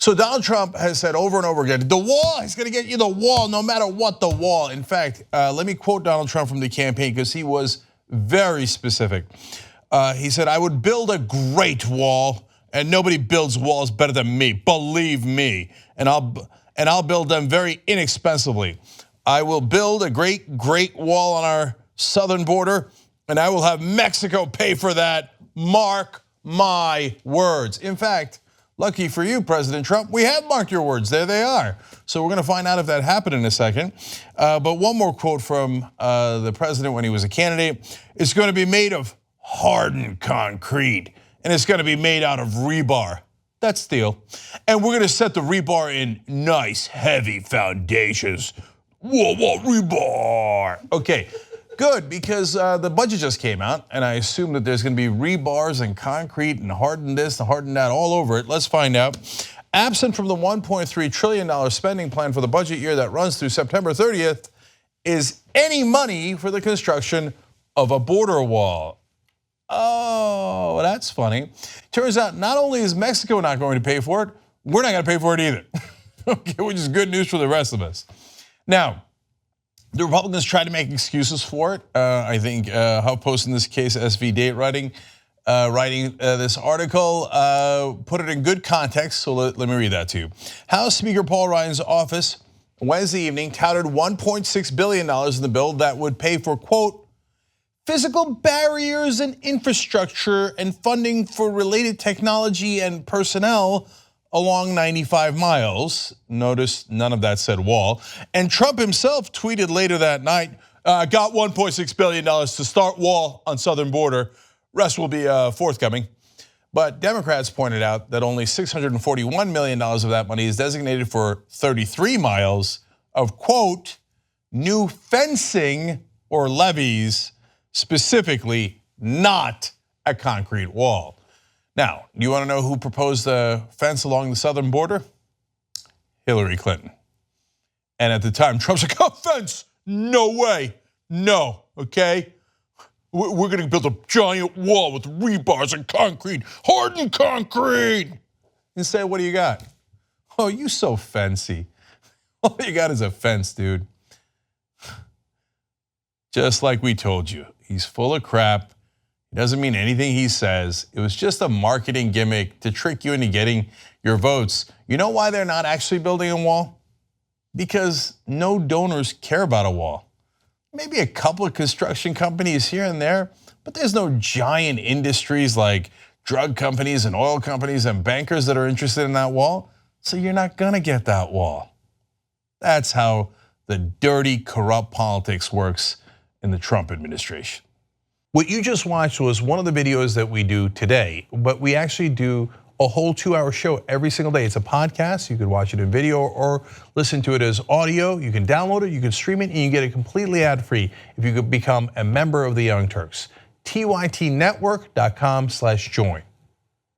So Donald Trump has said over and over again, the wall, he's gonna get you the wall, no matter what the wall. In fact, let me quote Donald Trump from the campaign because he was very specific. He said, I would build a great wall and nobody builds walls better than me, believe me. And I'll build them very inexpensively. I will build a great wall on our southern border and I will have Mexico pay for that, mark my words. In fact, lucky for you, President Trump, we have marked your words. There they are. So we're going to find out if that happened in a second. But one more quote from the president when he was a candidate. It's going to be made of hardened concrete, and it's going to be made out of rebar. That's steel. And we're going to set the rebar in nice, heavy foundations. Whoa, rebar. Okay. Good, because the budget just came out, and I assume that there's going to be rebars and concrete and harden this and harden that all over it. Let's find out. Absent from the $1.3 trillion spending plan for the budget year that runs through September 30th is any money for the construction of a border wall. Oh, that's funny. Turns out not only is Mexico not going to pay for it, we're not going to pay for it either. Okay, which is good news for the rest of us. Now, the Republicans tried to make excuses for it. I think HuffPost, in this case, SV Date writing this article, put it in good context, so let me read that to you. House Speaker Paul Ryan's office Wednesday evening touted $1.6 billion in the bill that would pay for, quote, physical barriers and infrastructure and funding for related technology and personnel along 95 miles. Notice none of that said wall. And Trump himself tweeted later that night, got $1.6 billion to start wall on southern border. Rest will be forthcoming. But Democrats pointed out that only $641 million of that money is designated for 33 miles of, quote, new fencing or levees, specifically not a concrete wall. Now, do you want to know who proposed the fence along the southern border? Hillary Clinton. And at the time, Trump's like, a fence, no way, no, okay? We're gonna build a giant wall with rebars and concrete, hardened concrete. Instead, what do you got? Oh, you so fancy. All you got is a fence, dude. Just like we told you, he's full of crap. It doesn't mean anything he says. It was just a marketing gimmick to trick you into getting your votes. You know why they're not actually building a wall? Because no donors care about a wall. Maybe a couple of construction companies here and there, but there's no giant industries like drug companies and oil companies and bankers that are interested in that wall. So you're not gonna get that wall. That's how the dirty, corrupt politics works in the Trump administration. What you just watched was one of the videos that we do today, but we actually do a whole 2-hour show every single day. It's a podcast. You could watch it in video or listen to it as audio. You can download it, you can stream it, and you get it completely ad-free if you could become a member of the Young Turks. TYTnetwork.com/join.